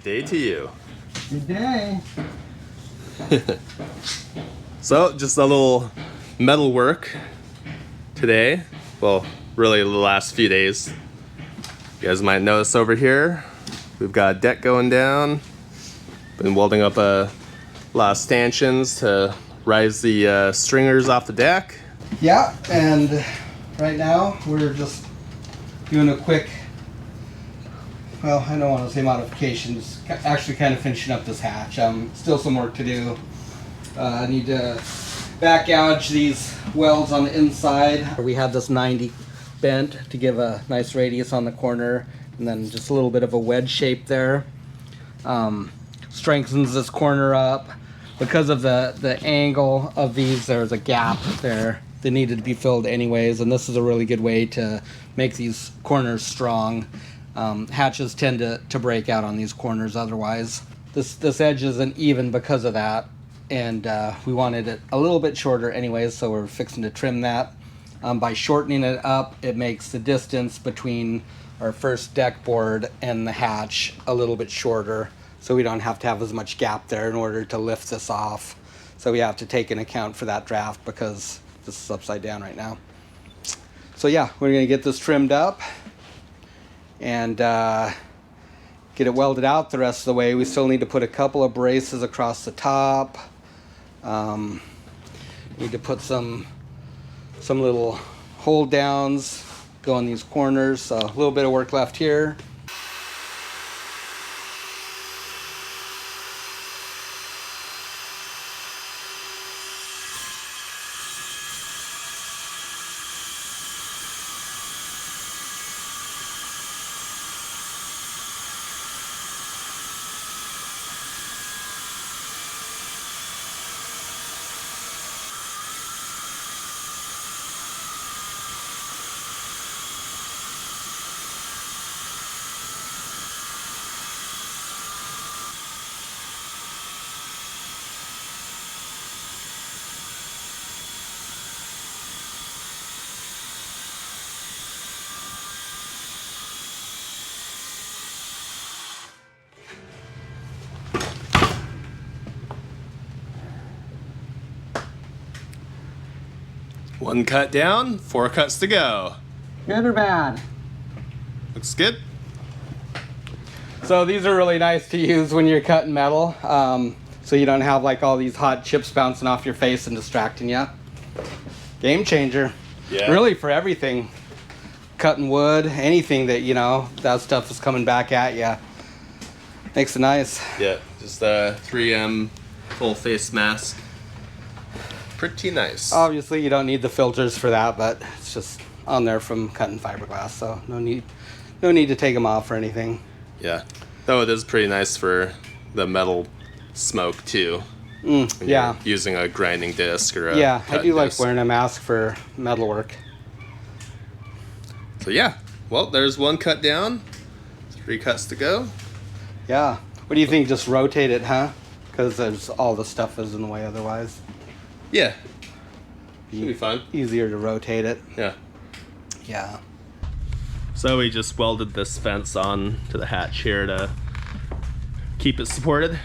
Good day to you. Good day. So, just a little metal work today. Well, really the last few days. You guys might notice over here, we've got a deck going down. Been welding up a lot of stanchions to rise the stringers off the deck. Yeah, and right now we're just doing a quick, well, I don't want to say modifications, actually kind of finishing up this hatch. Still some work to do. I need to back gouge these welds on the inside. We have this 90 bent to give a nice radius on the corner, and then just a little bit of a wedge shape there. Strengthens this corner up. Because of the angle of these, there's a gap there that needed to be filled anyways, and this is a really good way to make these corners strong. Hatches tend to break out on these corners otherwise. This edge isn't even because of that, and we wanted it a little bit shorter anyways, so we're fixing to trim that. By shortening it up, it makes the distance between our first deck board and the hatch a little bit shorter, so we don't have to have as much gap there in order to lift this off. So we have to take into account for that draft because this is upside down right now. So yeah, we're gonna get this trimmed up and get it welded out the rest of the way. We still need to put a couple of braces across the top. Need to put some little hold downs go in these corners. So a little bit of work left here. One cut down, 4 cuts to go. Good or bad? Looks good. So these are really nice to use when you're cutting metal, so you don't have like all these hot chips bouncing off your face and distracting you. Game changer. Yeah. Really for everything. Cutting wood, anything that, you know, that stuff is coming back at you. Makes it nice. Yeah, just a 3M full face mask. Pretty nice. Obviously you don't need the filters for that, but it's just on there from cutting fiberglass, so no need to take them off or anything. Yeah, though it is pretty nice for the metal smoke too. Yeah. You're using a grinding disc or a yeah, I cut do like disc. wearing a mask for metal work. So yeah, well, there's 1 cut down, 3 cuts to go. Yeah. What do you think? Just rotate it, huh? Because there's all the stuff is in the way otherwise. Yeah, should be fun. Easier to rotate it. Yeah. Yeah. So we just welded this fence on to the hatch here to keep it supported.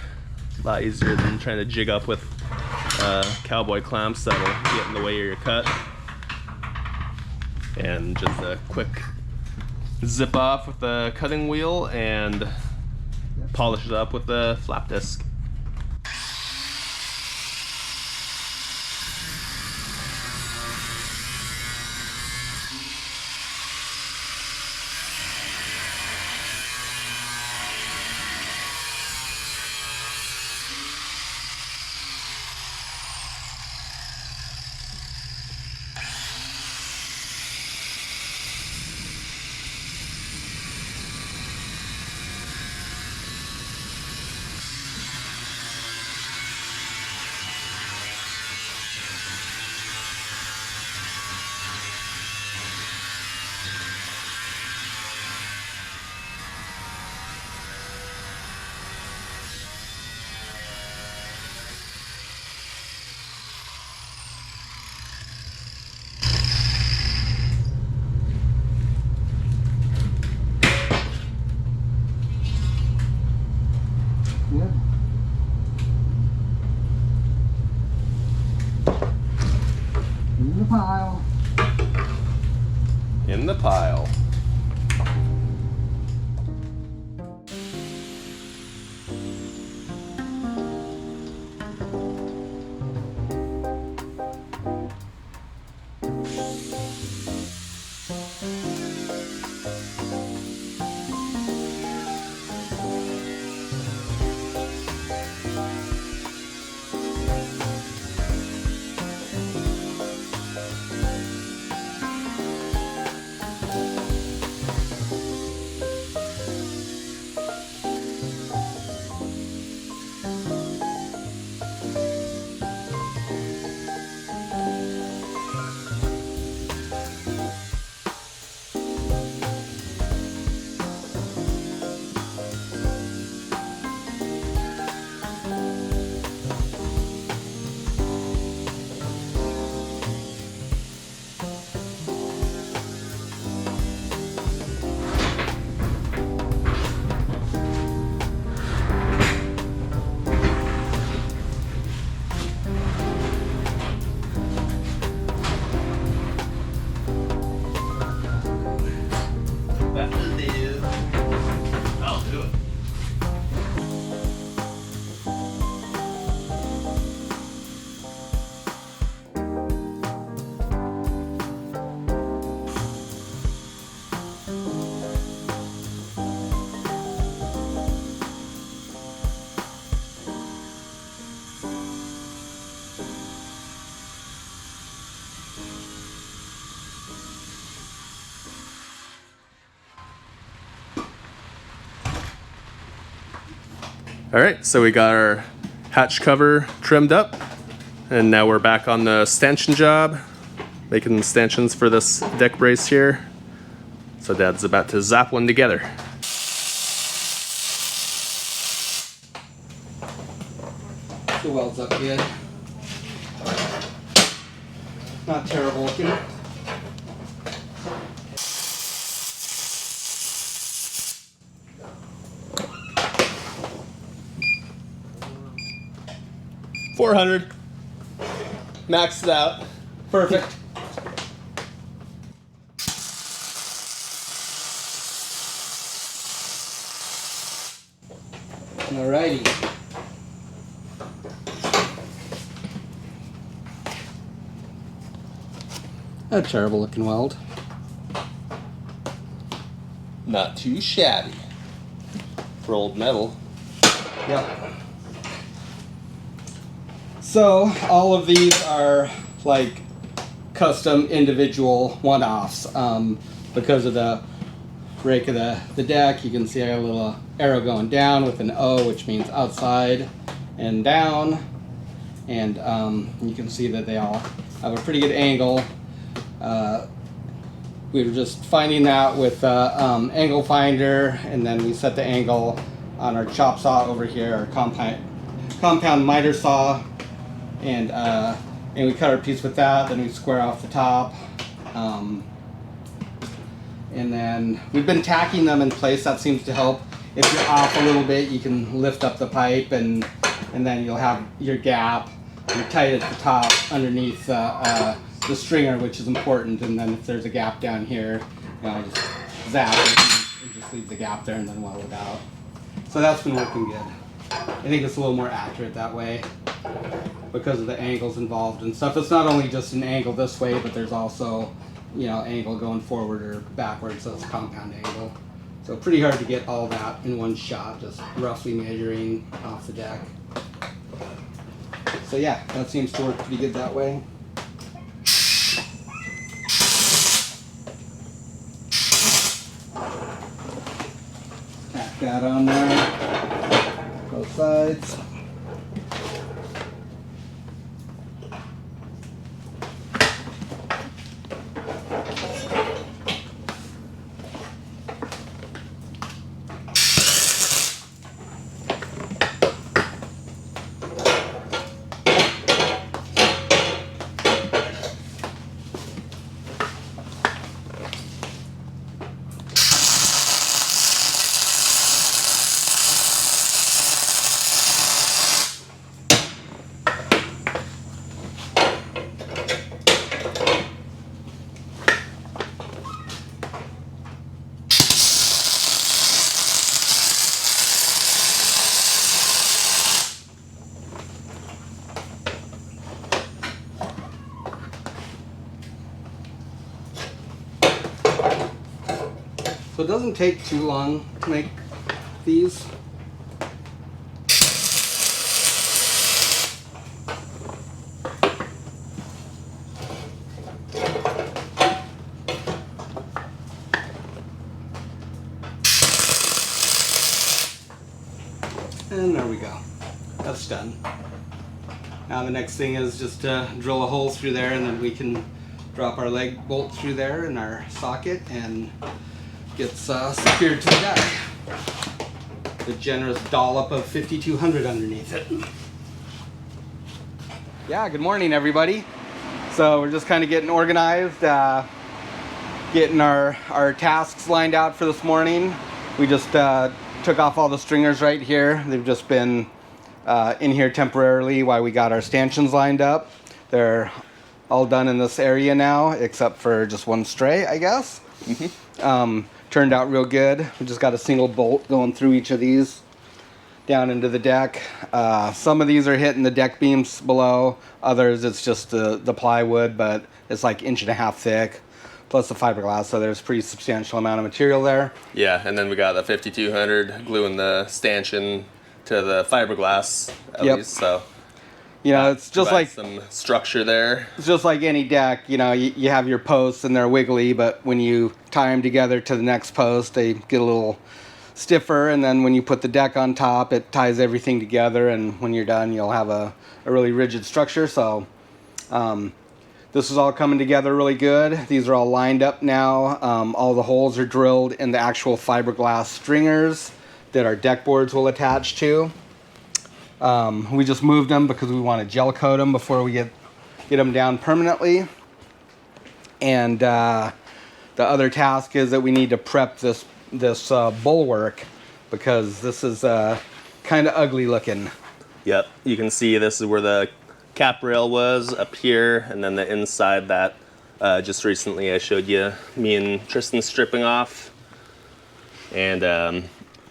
A lot easier than trying to jig up with cowboy clamps that'll get in the way of your cut. And just a quick zip off with the cutting wheel and polish it up with the flap disc. pile. In the pile. I'll do it. All right, so we got our hatch cover trimmed up, and now we're back on the stanchion job, making stanchions for this deck brace here. So Dad's about to zap one together. The weld's up good. Not terrible looking. $400. Maxed it out. Perfect. Alrighty. A terrible looking weld. Not too shabby for old metal. Yep. So all of these are like custom individual one-offs. Because of the break of the deck, you can see I got a little arrow going down with an O, which means outside and down. And you can see that they all have a pretty good angle. We were just finding that with angle finder, and then we set the angle on our chop saw over here, our compound miter saw. And we cut our piece with that, then we square off the top. And then we've been tacking them in place. That seems to help. If you're off a little bit, you can lift up the pipe, and then you'll have your gap. You're tight at the top underneath the stringer, which is important. And then if there's a gap down here, just zap it and just leave the gap there and then weld it out. So that's been working good. I think it's a little more accurate that way because of the angles involved and stuff. It's not only just an angle this way, but there's also, angle going forward or backwards, so it's a compound angle. So pretty hard to get all that in one shot, just roughly measuring off the deck. So yeah, that seems to work pretty good that way. Tack that on there, both sides. So it doesn't take too long to make these. And there we go. That's done. Now the next thing is just to drill a hole through there, and then we can drop our leg bolt through there in our socket and gets secured to the deck. The generous dollop of 5200 underneath it. Yeah, good morning everybody. So we're just kind of getting organized, getting our tasks lined out for this morning. We just took off all the stringers right here. They've just been in here temporarily while we got our stanchions lined up. They're all done in this area now, except for just one stray, I guess. Turned out real good. We just got a single bolt going through each of these down into the deck. Some of these are hitting the deck beams below. Others, it's just the plywood, but it's like 1.5 inches thick, plus the fiberglass, so there's a pretty substantial amount of material there. Yeah, and then we got the 5200 gluing the stanchion to the fiberglass at least, so you know, it's just like some structure there. It's just like any deck, you know, you have your posts and they're wiggly, but when you tie them together to the next post, they get a little stiffer, and then when you put the deck on top, it ties everything together, and when you're done, you'll have a really rigid structure. So this is all coming together really good. These are all lined up now. All the holes are drilled in the actual fiberglass stringers that our deck boards will attach to. We just moved them because we want to gel coat them before we get them down permanently. And the other task is that we need to prep this bulwark, because this is kind of ugly looking. Yep, you can see this is where the cap rail was up here, and then the inside that just recently I showed you me and Tristan stripping off, and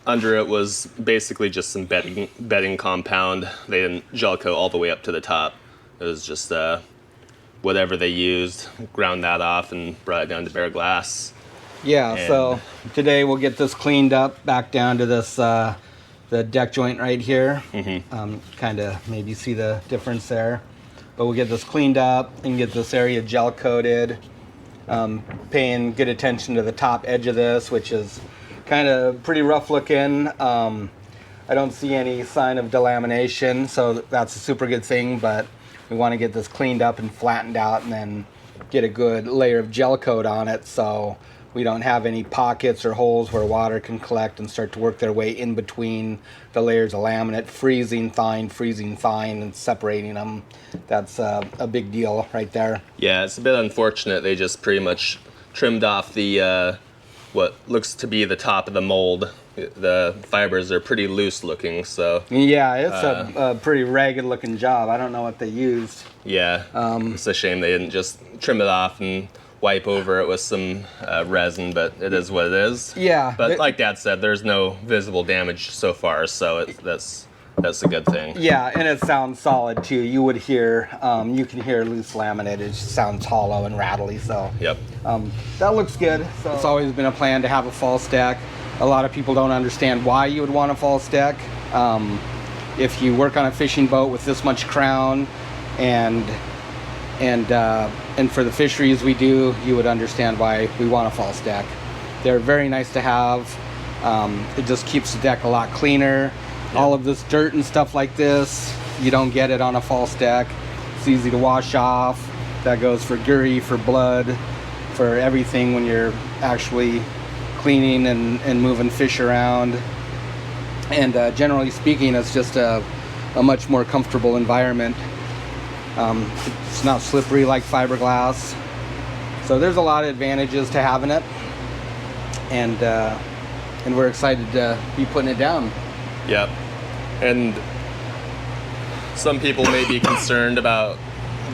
under it was basically just some bedding compound. They didn't gel coat all the way up to the top. It was just whatever they used, ground that off and brought it down to bare glass. Yeah, so today we'll get this cleaned up back down to this the deck joint right here. Kind of maybe see the difference there. But we'll get this cleaned up and get this area gel coated. Paying good attention to the top edge of this, which is kind of pretty rough looking. I don't see any sign of delamination, so that's a super good thing, but we want to get this cleaned up and flattened out and then get a good layer of gel coat on it, so we don't have any pockets or holes where water can collect and start to work their way in between the layers of laminate, freezing, thawing, and separating them. That's a big deal right there. Yeah, it's a bit unfortunate. They just pretty much trimmed off the what looks to be the top of the mold. The fibers are pretty loose looking, so yeah, it's a pretty ragged looking job. I don't know what they used. Yeah, it's a shame they didn't just trim it off and wipe over it with some resin, but it is what it is. Yeah, but like Dad said, there's no visible damage so far, so that's a good thing. Yeah, and it sounds solid too. You would hear, you can hear loose laminate. It just sounds hollow and rattly. So yep, that looks good. So it's always been a plan to have a false deck. A lot of people don't understand why you would want a false deck. If you work on a fishing boat with this much crown, and for the fisheries we do, you would understand why we want a false deck. They're very nice to have. It just keeps the deck a lot cleaner. Yeah. All of this dirt and stuff like this, you don't get it on a false deck. It's easy to wash off. That goes for gurry, for blood, for everything when you're actually cleaning and moving fish around. And generally speaking, it's just a much more comfortable environment. It's not slippery like fiberglass. So there's a lot of advantages to having it. And we're excited to be putting it down. Yep. And some people may be concerned about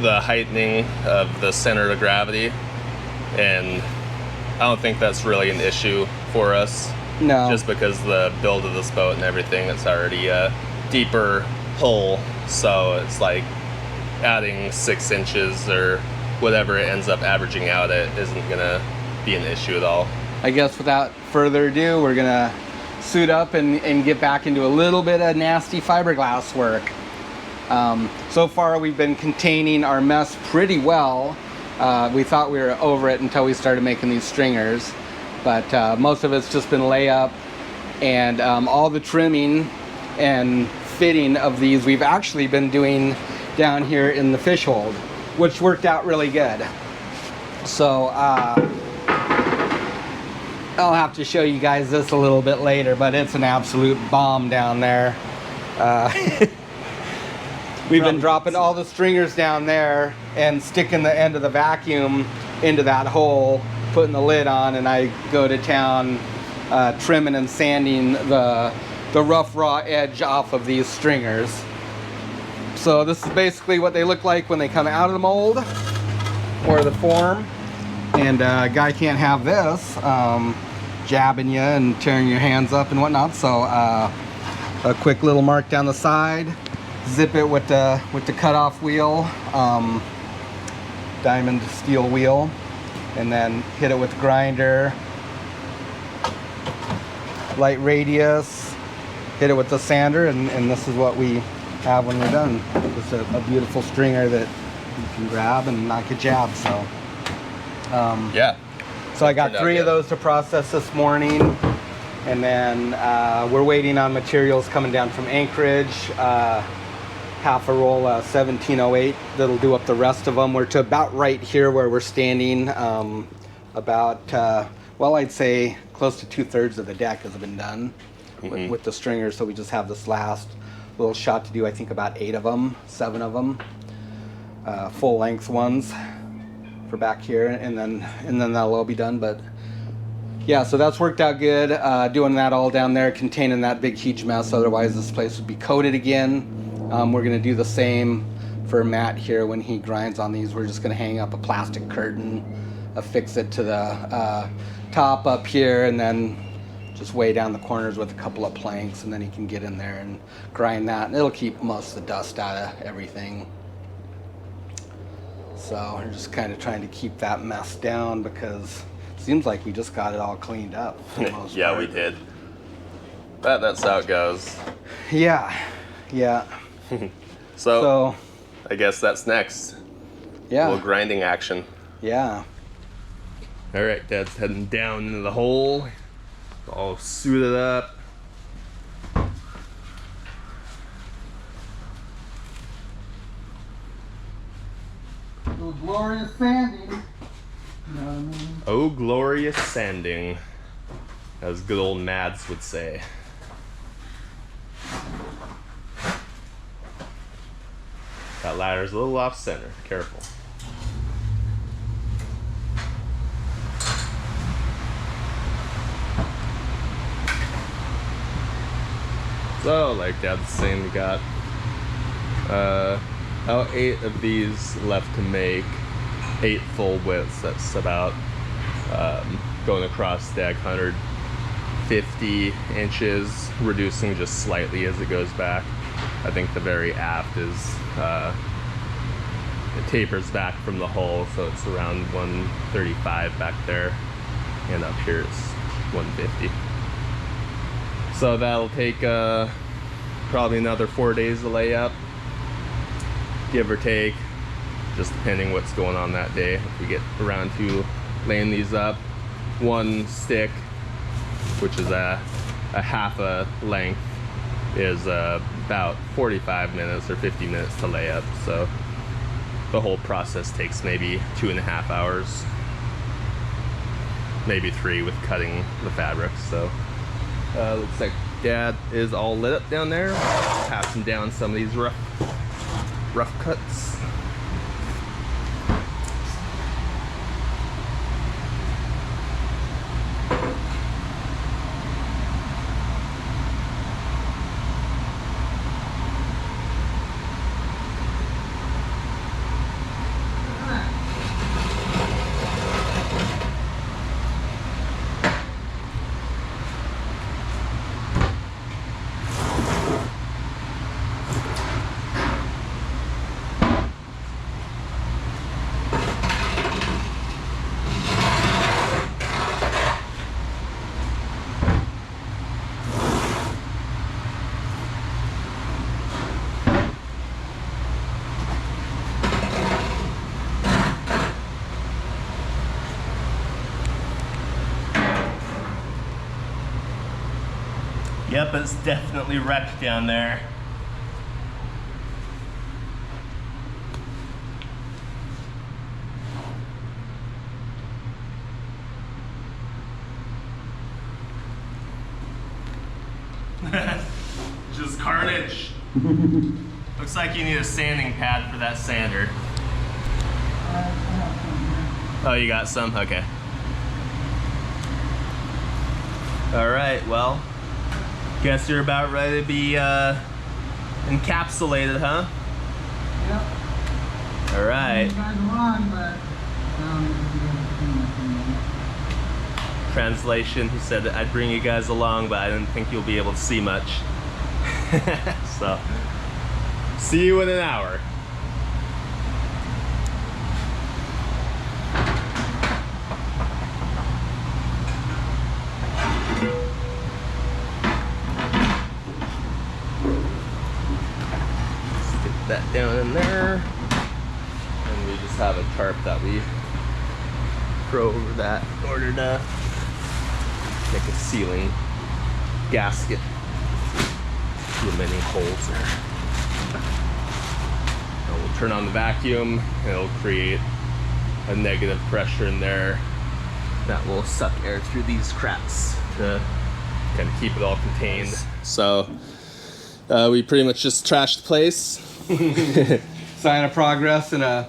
the heightening of the center of gravity. And I don't think that's really an issue for us. No. Just because the build of this boat and everything, it's already a deeper hull. So it's like adding 6 inches or whatever it ends up averaging out at isn't gonna be an issue at all. I guess without further ado, we're gonna suit up and get back into a little bit of nasty fiberglass work. So far we've been containing our mess pretty well. We thought we were over it until we started making these stringers, but most of it's just been layup, and all the trimming and fitting of these we've actually been doing down here in the fish hold, which worked out really good. So I'll have to show you guys this a little bit later, but it's an absolute bomb down there. We've been dropping all the stringers down there and sticking the end of the vacuum into that hole, putting the lid on, and I go to town trimming and sanding the rough raw edge off of these stringers. So this is basically what they look like when they come out of the mold or the form. And a guy can't have this jabbing you and tearing your hands up and whatnot. So a quick little mark down the side, zip it with the cutoff wheel, diamond steel wheel, and then hit it with the grinder, light radius, hit it with the sander, and this is what we have when we're done. Just a beautiful stringer that you can grab and not get jabbed. So Yeah. so I got 3 of those to process this morning, and then we're waiting on materials coming down from Anchorage. Half a roll 1708 that'll do up the rest of them. We're to about right here where we're standing. About well, I'd say close to 2/3 of the deck has been done with the stringers. So we just have this last little shot to do. I think about 8 of them, 7 of them, full length ones for back here, and then that'll all be done. But yeah, so that's worked out good. Doing that all down there, containing that big huge mess. Otherwise this place would be coated again. We're gonna do the same for Matt here when he grinds on these. We're just gonna hang up a plastic curtain, affix it to the top up here, and then just weigh down the corners with a couple of planks, and then he can get in there and grind that, and it'll keep most of the dust out of everything. So we're just kind of trying to keep that mess down, because it seems like we just got it all cleaned up for the most Yeah, part. we did. But that's how it goes. Yeah. So I guess that's next. Yeah. A little grinding action. Yeah. All right, Dad's heading down into the hole, all suited up. Oh, glorious sanding. You know what I mean? Oh, glorious sanding, as good old Mads would say. That ladder's a little off center. Careful. So, like Dad's saying, we got about 8 of these left to make. 8 full widths. That's about going across deck 150 inches, reducing just slightly as it goes back. I think the very aft is it tapers back from the hull, so it's around 135 back there, and up here it's 150. So that'll take probably another 4 days to lay up, give or take, just depending what's going on that day. If we get around to laying these up, 1 stick, which is a half a length, is about 45 minutes or 50 minutes to lay up. So the whole process takes maybe 2.5 hours, maybe 3 with cutting the fabric. So looks like Dad is all lit up down there, passing down some of these rough cuts. Yep, it's definitely wrecked down there. Just carnage. Looks like you need a sanding pad for that sander. Oh, you got some? Okay. All right, well, guess you're about ready to be encapsulated, huh? Yep. All right. You guys are on, but Translation, he said that I'd bring you guys along, but I didn't think you'll be able to see much. So, see you in an hour. Stick that down in there. And we just have a tarp that we throw over that in order to make a sealing gasket. Too many holes there. And we'll turn on the vacuum and it'll create a negative pressure in there that will suck air through these cracks to kind of keep it all contained. So we pretty much just trashed the place. Sign of progress in a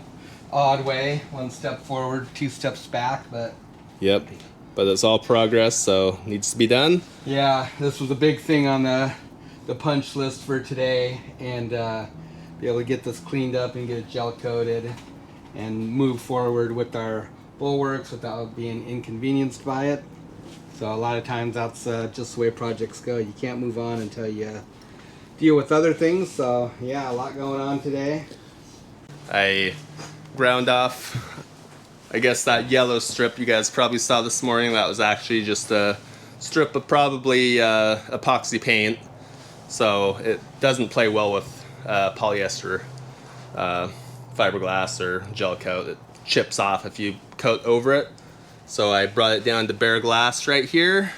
odd way. 1 step forward, 2 steps back, but Yep, but it's all progress, so needs to be done. yeah, this was a big thing on the punch list for today, and be able to get this cleaned up and get it gel coated and move forward with our bulwarks without being inconvenienced by it. So a lot of times that's just the way projects go. You can't move on until you deal with other things. So yeah, a lot going on today. I ground off, I guess, that yellow strip you guys probably saw this morning. That was actually just a strip of probably epoxy paint. So it doesn't play well with polyester fiberglass or gel coat. It chips off if you coat over it. So I brought it down to bare glass right here.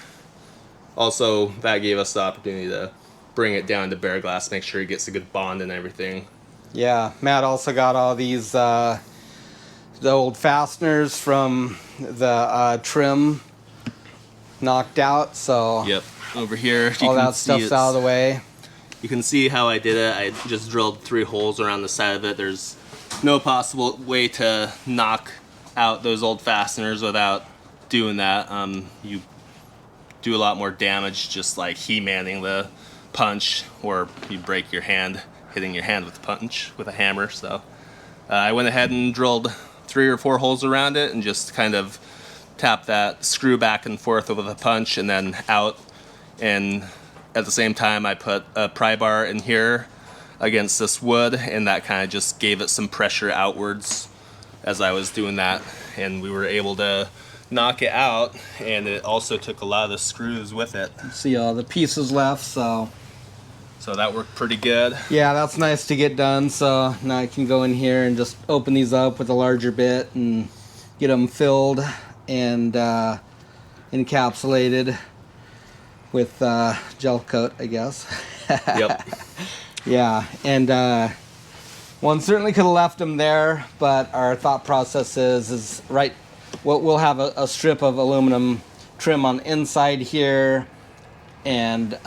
Also, that gave us the opportunity to bring it down to bare glass, make sure it gets a good bond and everything. Yeah, Matt also got all these the old fasteners from the trim knocked out, so Yep, over here you all can that see stuff's out of the way. You can see how I did it. I just drilled 3 holes around the side of it. There's no possible way to knock out those old fasteners without doing that. You do a lot more damage just like he-manning the punch, or you break your hand hitting your hand with the punch with a hammer. So I went ahead and drilled 3 or 4 holes around it and just kind of tap that screw back and forth with a punch and then out. And at the same time, I put a pry bar in here against this wood, and that kind of just gave it some pressure outwards as I was doing that. And we were able to knock it out, and it also took a lot of the screws with it. See all the pieces left, so that worked pretty good. yeah, that's nice to get done. So now I can go in here and just open these up with a larger bit and get them filled and encapsulated with gel coat, I guess. Yep. Yeah, and one certainly could have left them there, but our thought process is right. We'll have a strip of aluminum trim on the inside here, and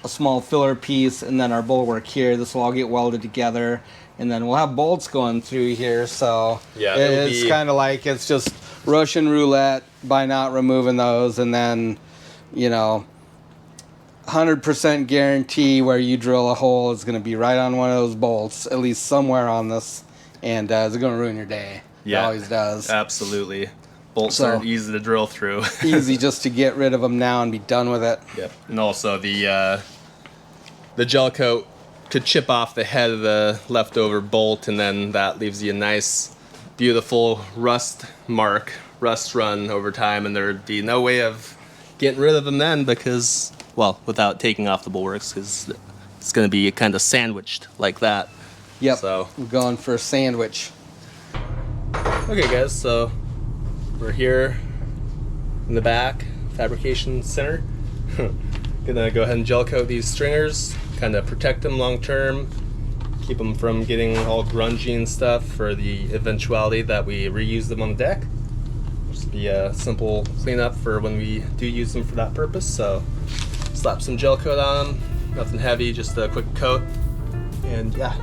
a small filler piece, and then our bulwark here. This will all get welded together, and then we'll have bolts going through here. So yeah, it's kind of like it's just Russian roulette by not removing those, and then 100% guarantee where you drill a hole is going to be right on one of those bolts, at least somewhere on this, and it's going to ruin your day. Yeah, it always does. Absolutely. Bolts aren't easy to drill through. Easy just to get rid of them now and be done with it. Yep. And also the gel coat could chip off the head of the leftover bolt, and then that leaves you a nice, beautiful rust run over time, and there would be no way of getting rid of them then because, well, without taking off the bulwarks, because it's going to be kind of sandwiched like that. Yep. So I'm going for a sandwich. Okay, guys, so we're here in the back, fabrication center. Gonna go ahead and gel coat these stringers, kind of protect them long term, keep them from getting all grungy and stuff for the eventuality that we reuse them on the deck. Just be a simple cleanup for when we do use them for that purpose. So slap some gel coat on them, nothing heavy, just a quick coat, and yeah.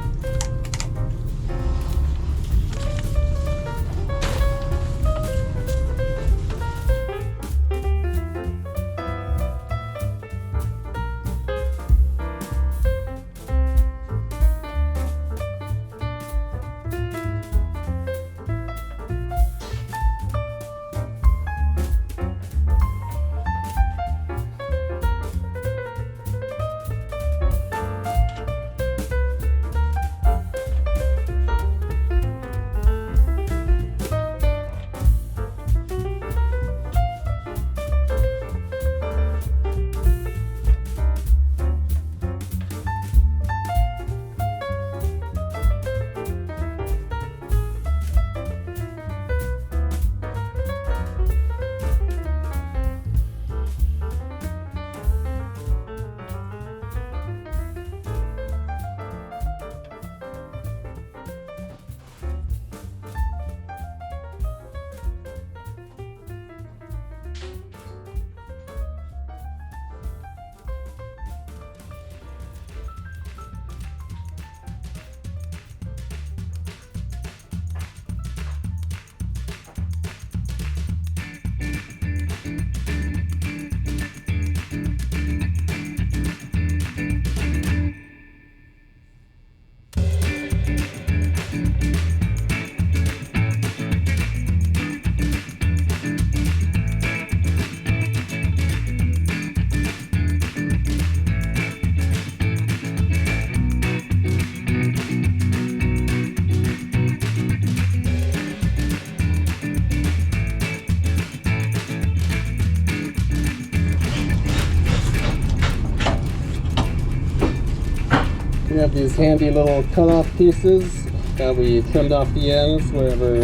We have these handy little cut-off pieces that we trimmed off the ends wherever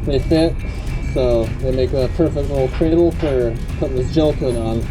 they fit, so they make a perfect little cradle for putting this gel coat on.